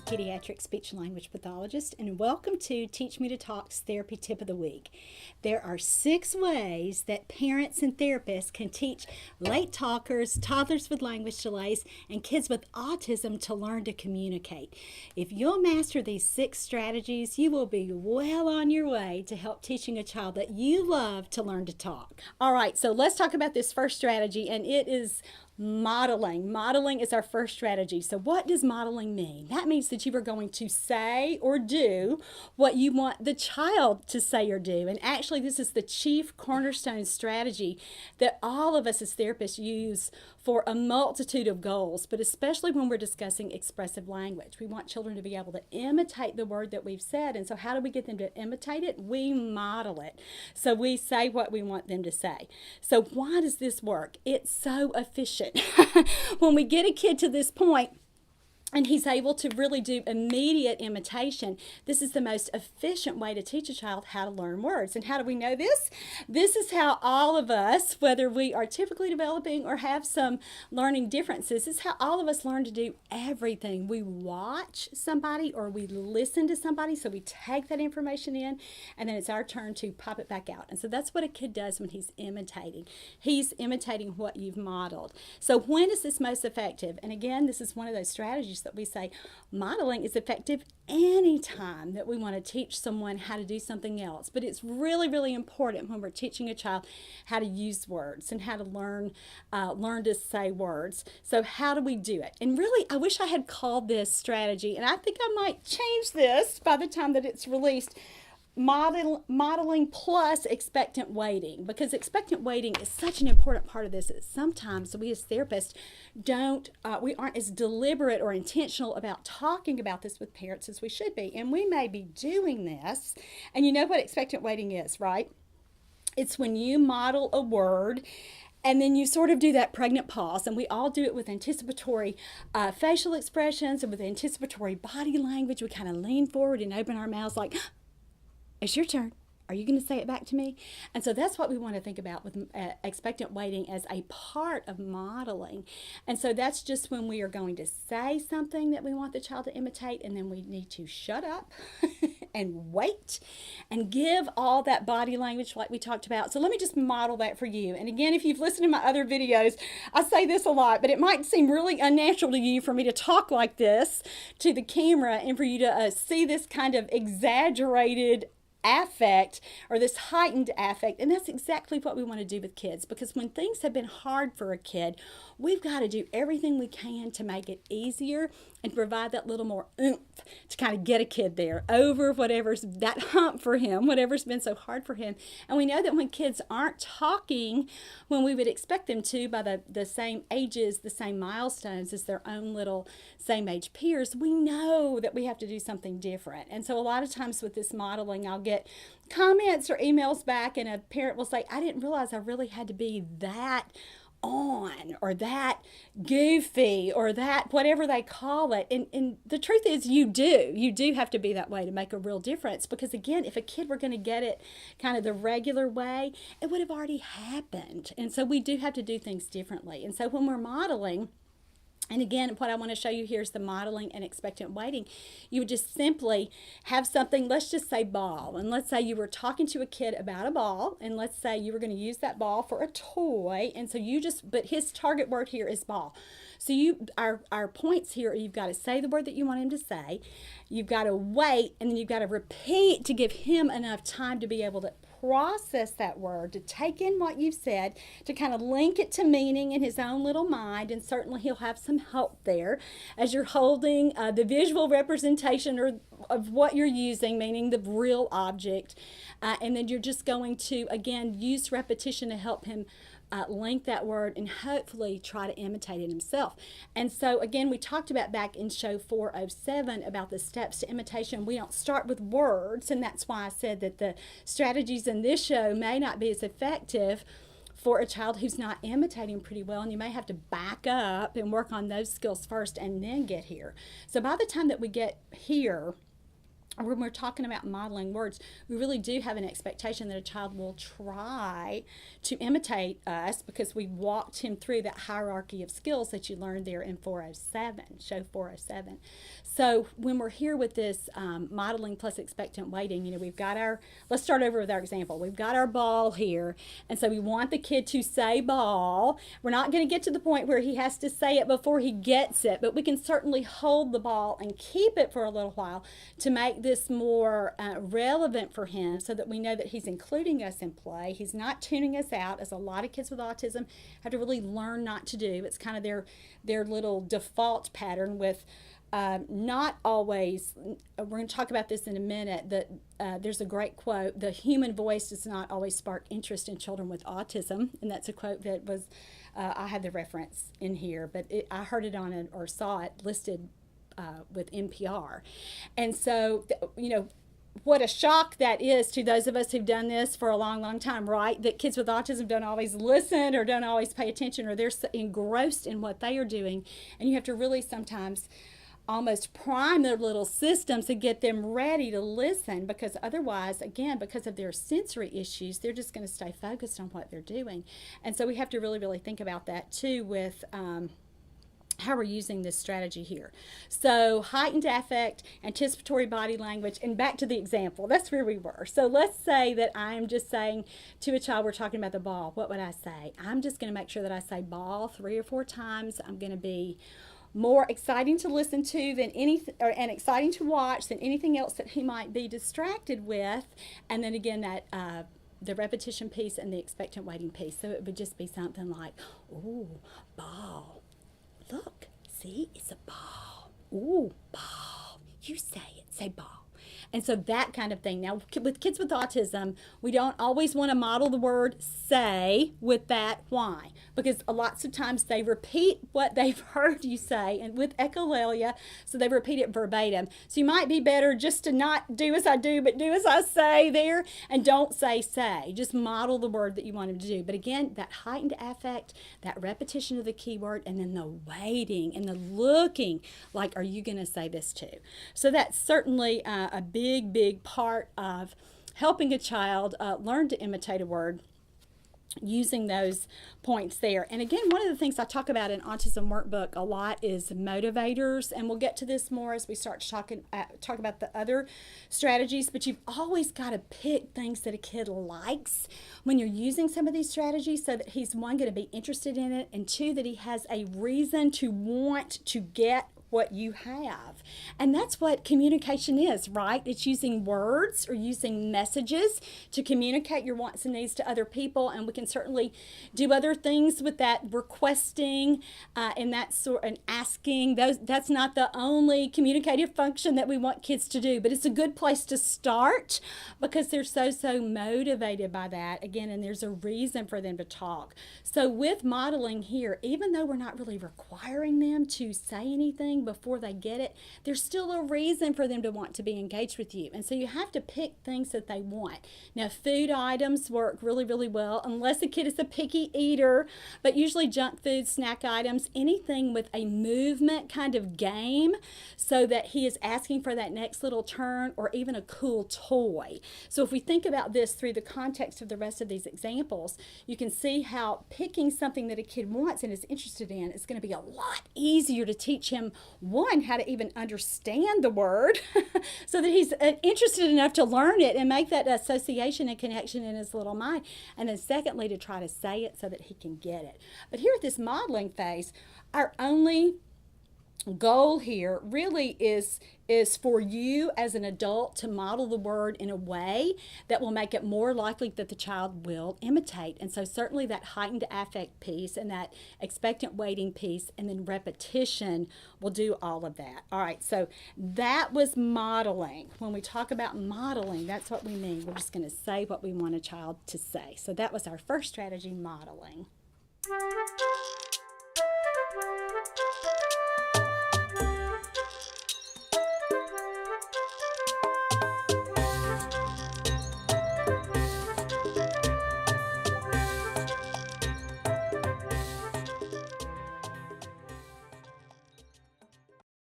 pediatric speech and language pathologist, and welcome to Teach Me to Talk's Therapy Tip of the Week. There are 6 ways that parents and therapists can teach late talkers, toddlers with language delays, and kids with autism to learn to communicate. If you'll master these 6 strategies, you will be well on your way to help teaching a child that you love to learn to talk. All right, so let's talk about this first strategy, and it is modeling. Modeling is our first strategy. So what does modeling mean? That means that you are going to say or do what you want the child to say or do. And actually, this is the chief cornerstone strategy that all of us as therapists use for a multitude of goals, but especially when we're discussing expressive language. We want children to be able to imitate the word that we've said. And so how do we get them to imitate it? We model it. So we say what we want them to say. So why does this work? It's so efficient. When we get a kid to this point, and he's able to really do immediate imitation, this is the most efficient way to teach a child how to learn words. And how do we know this? This is how all of us, whether we are typically developing or have some learning differences, this is how all of us learn to do everything. We watch somebody or we listen to somebody, so we take that information in, and then it's our turn to pop it back out. And so that's what a kid does when he's imitating. He's imitating what you've modeled. So when is this most effective? And again, this is one of those strategies that we say modeling is effective anytime that we want to teach someone how to do something else. But it's really, really important when we're teaching a child how to use words and how to learn to say words. So how do we do it? And really, I wish I had called this strategy, and I think I might change this by the time that it's released, modeling plus expectant waiting, because expectant waiting is such an important part of this that sometimes we as therapists we aren't as deliberate or intentional about talking about this with parents as we should be. And we may be doing this, and you know what expectant waiting is, right? It's when you model a word and then you sort of do that pregnant pause, and we all do it with anticipatory facial expressions and with anticipatory body language. We kind of lean forward and open our mouths like, it's your turn. Are you going to say it back to me? And so that's what we want to think about with expectant waiting as a part of modeling. And so that's just when we are going to say something that we want the child to imitate, and then we need to shut up and wait and give all that body language like we talked about. So let me just model that for you. And again, if you've listened to my other videos, I say this a lot, but it might seem really unnatural to you for me to talk like this to the camera and for you to see this kind of exaggerated affect or this heightened affect. And that's exactly what we want to do with kids, because when things have been hard for a kid, we've got to do everything we can to make it easier and provide that little more oomph to kind of get a kid there over whatever's that hump for him, whatever's been so hard for him. And we know that when kids aren't talking when we would expect them to by the same ages, the same milestones as their own little same age peers, we know that we have to do something different. And so a lot of times with this modeling, I'll get comments or emails back, and a parent will say, I didn't realize I really had to be that on or that goofy or that whatever they call it. And the truth is you do have to be that way to make a real difference, because again, if a kid were going to get it kind of the regular way, it would have already happened. And so we do have to do things differently. And so when we're modeling, and again, what I want to show you here is the modeling and expectant waiting. You would just simply have something, let's just say ball. And let's say you were talking to a kid about a ball, and let's say you were going to use that ball for a toy. And so but his target word here is ball. So our points here, you've got to say the word that you want him to say. You've got to wait, and then you've got to repeat to give him enough time to be able to process that word, to take in what you've said, to kind of link it to meaning in his own little mind. And certainly he'll have some help there as you're holding the visual representation of what you're using, meaning the real object. And then you're just going to, again, use repetition to help him link that word and hopefully try to imitate it himself. And so again, we talked about back in show 407 about the steps to imitation. We don't start with words, and that's why I said that the strategies in this show may not be as effective for a child who's not imitating pretty well, and you may have to back up and work on those skills first and then get here. So by the time that we get here, when we're talking about modeling words, we really do have an expectation that a child will try to imitate us because we walked him through that hierarchy of skills that you learned there in 407, show 407. So when we're here with this modeling plus expectant waiting, we've got let's start over with our example. We've got our ball here, and so we want the kid to say ball. We're not going to get to the point where he has to say it before he gets it, but we can certainly hold the ball and keep it for a little while to make this more relevant for him so that we know that he's including us in play. He's not tuning us out, as a lot of kids with autism have to really learn not to do. It's kind of their little default pattern with not always, we're going to talk about this in a minute, that there's a great quote, the human voice does not always spark interest in children with autism, and that's a quote that was, I had the reference in here, but I heard it on it or saw it listed with NPR. And so, what a shock that is to those of us who've done this for a long, long time, right? That kids with autism don't always listen or don't always pay attention, or they're so engrossed in what they are doing. And you have to really sometimes almost prime their little systems to get them ready to listen, because otherwise, again, because of their sensory issues, they're just going to stay focused on what they're doing. And so we have to really, really think about that too with how we're using this strategy here. So heightened affect, anticipatory body language, and back to the example. That's where we were. So let's say that I'm just saying to a child, we're talking about the ball. What would I say? I'm just going to make sure that I say ball 3 or 4 times. I'm going to be more exciting to listen to than and exciting to watch than anything else that he might be distracted with. And then again, that the repetition piece and the expectant waiting piece. So it would just be something like, ooh, ball. Look, see, it's a ball. Ooh, ball. You say it, say ball. And so that kind of thing. Now, with kids with autism, we don't always want to model the word say with that why. Because lots of times they repeat what they've heard you say, and with echolalia, so they repeat it verbatim. So you might be better just to not do as I do, but do as I say there, and don't say. Just model the word that you want them to do. But again, that heightened affect, that repetition of the keyword, and then the waiting and the looking, like, are you going to say this too? So that's certainly a big part of helping a child learn to imitate a word, using those points there. And again, one of the things I talk about in Autism Workbook a lot is motivators, and we'll get to this more as we start to talk about the other strategies, but you've always got to pick things that a kid likes when you're using some of these strategies, so that he's, one, going to be interested in it, and two, that he has a reason to want to get what you have. And that's what communication is, right? It's using words or using messages to communicate your wants and needs to other people. And we can certainly do other things with that, requesting and that sort, and asking. That's not the only communicative function that we want kids to do, but it's a good place to start because they're so motivated by that, again, and there's a reason for them to talk. So with modeling here, even though we're not really requiring them to say anything before they get it, there's still a reason for them to want to be engaged with you. And so you have to pick things that they want. Now, food items work really well, unless a kid is a picky eater, but usually junk food, snack items, anything with a movement kind of game, so that he is asking for that next little turn, or even a cool toy. So if we think about this through the context of the rest of these examples, you can see how picking something that a kid wants and is interested in is going to be a lot easier to teach him, one, how to even understand the word so that he's interested enough to learn it and make that association and connection in his little mind, and then secondly, to try to say it so that he can get it. But here at this modeling phase, our only goal here really is for you as an adult to model the word in a way that will make it more likely that the child will imitate. And so certainly that heightened affect piece and that expectant waiting piece and then repetition will do all of that. All right, so that was modeling. When we talk about modeling, that's what we mean. We're just going to say what we want a child to say. So that was our first strategy, modeling.